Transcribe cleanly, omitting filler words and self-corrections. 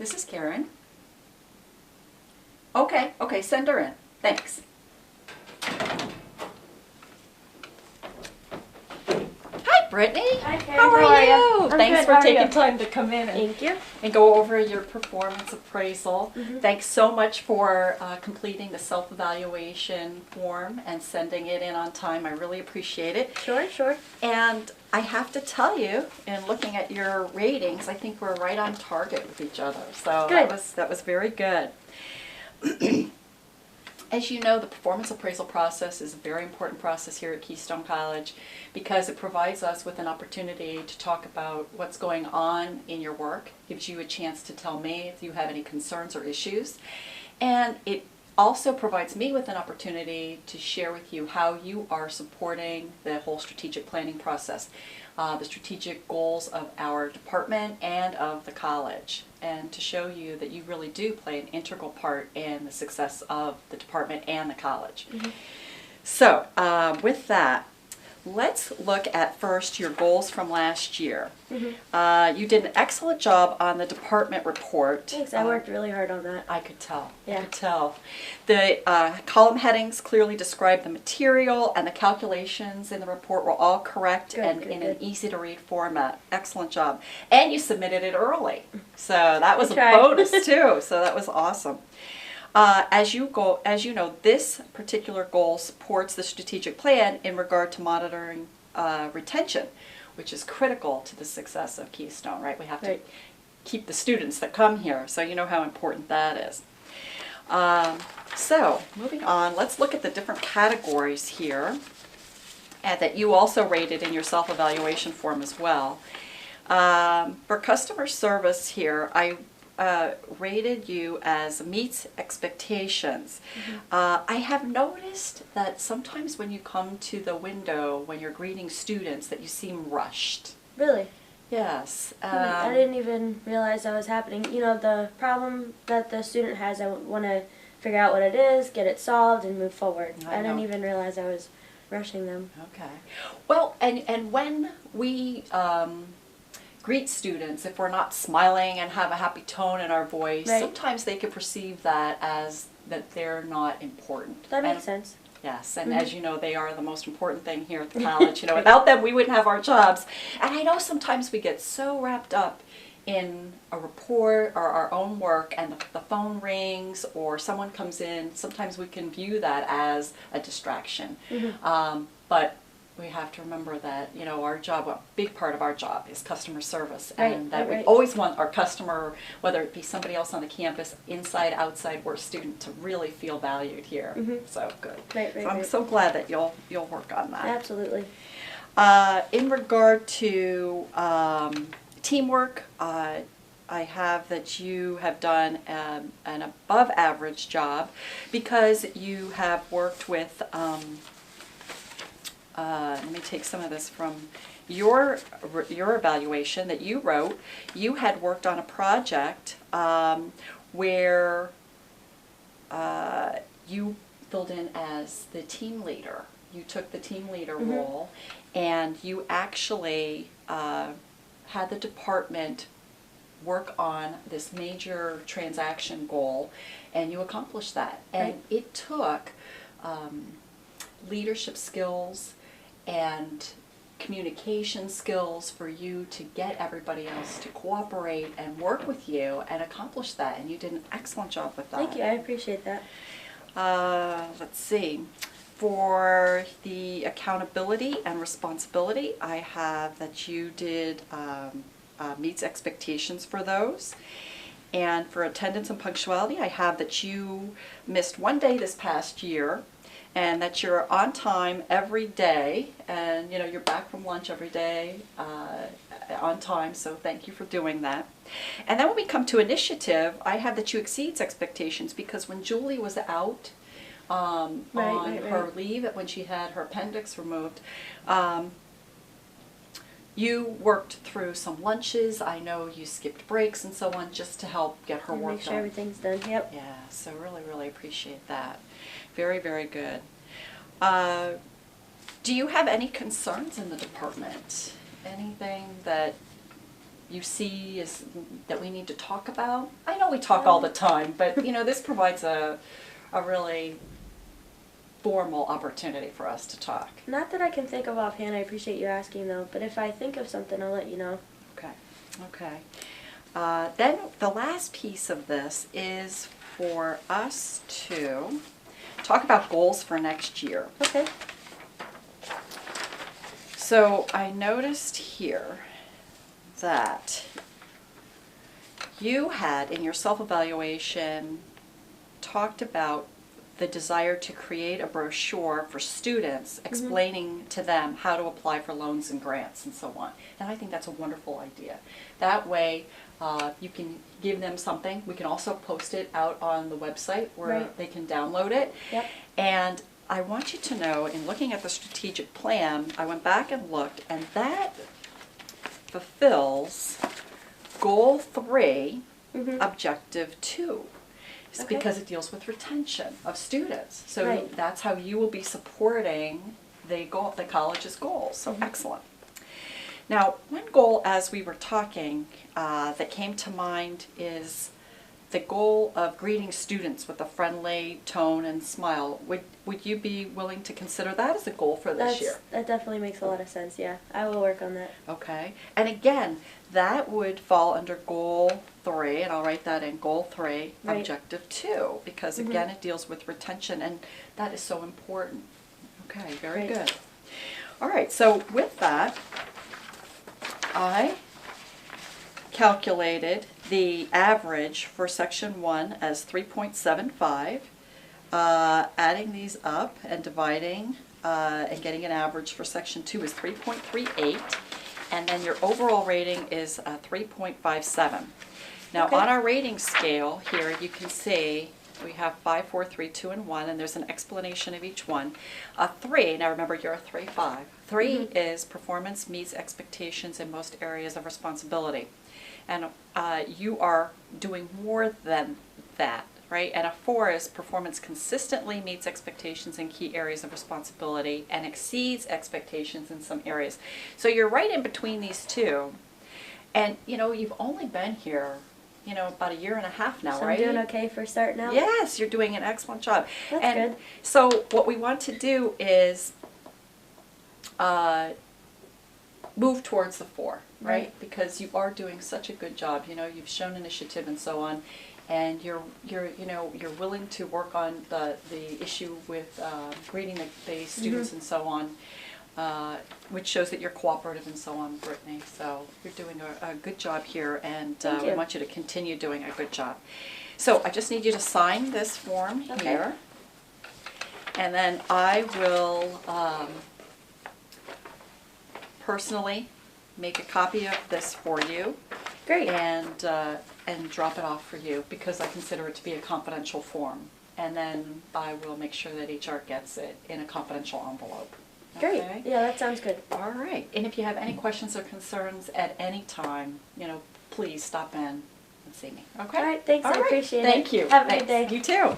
This is Karen. Okay, send her in. Thanks. Hi, Brittany. Hi, Karen. How are you? I'm Thanks good. for How are taking you? time to come in Thank you. and go over your performance appraisal. Mhm. Thanks so much for completing the self-evaluation form and sending it in on time. I really appreciate it. Sure. And I have to tell you, in looking at your ratings, I think we're right on target with each other. So Good. that was very good. As you know, the performance appraisal process is a very important process here at Keystone College because it provides us with an opportunity to talk about what's going on in your work, gives you a chance to tell me if you have any concerns or issues, and it also provides me with an opportunity to share with you how you are supporting the whole strategic planning process, the strategic goals of our department and of the college, and to show you that you really do play an integral part in the success of the department and the college. Mm-hmm. So with that, let's look at first your goals from last year. Mm-hmm. You did an excellent job on the department report. Thanks. I worked really hard on that. I could tell. I Yeah. could tell. The column headings clearly describe the material, and the calculations in the report were all correct and in an easy-to-read format. Excellent job. And you submitted it early, so that was a bonus too. So that was awesome. As you know, this particular goal supports the strategic plan in regard to monitoring retention, which is critical to the success of Keystone, right? We have to keep the students that come here, so you know how important that is. So, moving on, let's look at the different categories here that you also rated in your self-evaluation form as well. For customer service here, I rated you as meets expectations. I have noticed that sometimes when you come to the window, when you're greeting students, that you seem rushed. Really? Yes. I didn't even realize that was happening. You know, the problem that the student has, I want to figure out what it is, get it solved, and move forward. I didn't even realize I was rushing them. Okay. Well, and when we greet students, if we're not smiling and have a happy tone in our voice, sometimes they could perceive that as that they're not important. That makes sense. Yes, and as you know, they are the most important thing here at the college. You know, without them, we wouldn't have our jobs. And I know sometimes we get so wrapped up in a report or our own work, and the phone rings or someone comes in. Sometimes we can view that as a distraction. But we have to remember that, you know, our job, a big part of our job is customer service, and that we always want our customer, whether it be somebody else on the campus, inside, outside, or a student, to really feel valued here. So good. So I'm so glad that you'll work on that. Absolutely. In regard to teamwork, I have that you have done an above average job because you have worked with let me take some of this from your evaluation that you wrote. You had worked on a project where you filled in as the team leader. You took the team leader role, and you actually had the department work on this major transaction goal, and you accomplished that. And it took leadership skills and communication skills for you to get everybody else to cooperate and work with you and accomplish that, and you did an excellent job with that. Thank you, I appreciate that. Let's see. For the accountability and responsibility, I have that you did meets expectations for those. And for attendance and punctuality, I have that you missed one day this past year, and that you're on time every day, and you know, you're back from lunch every day on time, so thank you for doing that. And then when we come to initiative, I have that you exceeds expectations, because when Julie was out on her leave, when she had her appendix removed, you worked through some lunches. I know you skipped breaks and so on just to help get her work done. Make sure everything's done, yep. Yeah, so really appreciate that. Very good. Do you have any concerns in the department? Anything that you see is that we need to talk about? I know we talk all the time, but this provides a really formal opportunity for us to talk. Not that I can think of offhand. I appreciate you asking though. But if I think of something, I'll let you know. Okay. Okay. Then the last piece of this is for us to talk about goals for next year. Okay. So I noticed here that you had in your self-evaluation talked about the desire to create a brochure for students explaining to them how to apply for loans and grants and so on. And I think that's a wonderful idea. That way you can give them something. We can also post it out on the website where they can download it. Yep. And I want you to know, in looking at the strategic plan, I went back and looked, and that fulfills Goal 3, Objective 2. It's because it deals with retention of students. So that's how you will be supporting the college's goals. So excellent. Now, one goal, as we were talking, that came to mind is the goal of greeting students with a friendly tone and smile. Would you be willing to consider that as a goal for this year? That definitely makes a lot of sense, yeah. I will work on that. Okay. And again, that would fall under Goal 3, and I'll write that in Goal 3, Objective 2, because again, it deals with retention, and that is so important. Okay, very good. All right, so with that, I calculated the average for Section 1 as 3.75, adding these up and dividing and getting an average for Section 2 is 3.38, and then your overall rating is 3.57. Now on our rating scale here, you can see we have 5, 4, 3, 2, and 1, and there's an explanation of each one. 3, now remember you're a 3-5. 3 is performance meets expectations in most areas of responsibility. And you are doing more than that, right? And a 4 is performance consistently meets expectations in key areas of responsibility and exceeds expectations in some areas. So you're right in between these two. And, you've only been here, about 1.5 years now, so right? I'm doing okay for starting out? Yes, you're doing an excellent job. That's good. So what we want to do is move towards the 4, right? Because you are doing such a good job. You've shown initiative and so on, and you're willing to work on the issue with greeting the students and so on, which shows that you're cooperative and so on, Brittany. So you're doing a good job here, and we want you to continue doing a good job. So I just need you to sign this form here, and then I will personally make a copy of this for you. Great. And drop it off for you, because I consider it to be a confidential form. And then I will make sure that HR gets it in a confidential envelope. Great. Okay? Yeah, that sounds good. All right. And if you have any questions or concerns at any time, please stop in and see me. Okay? All right, thanks. I appreciate it. Thank you. Have a good day. You too.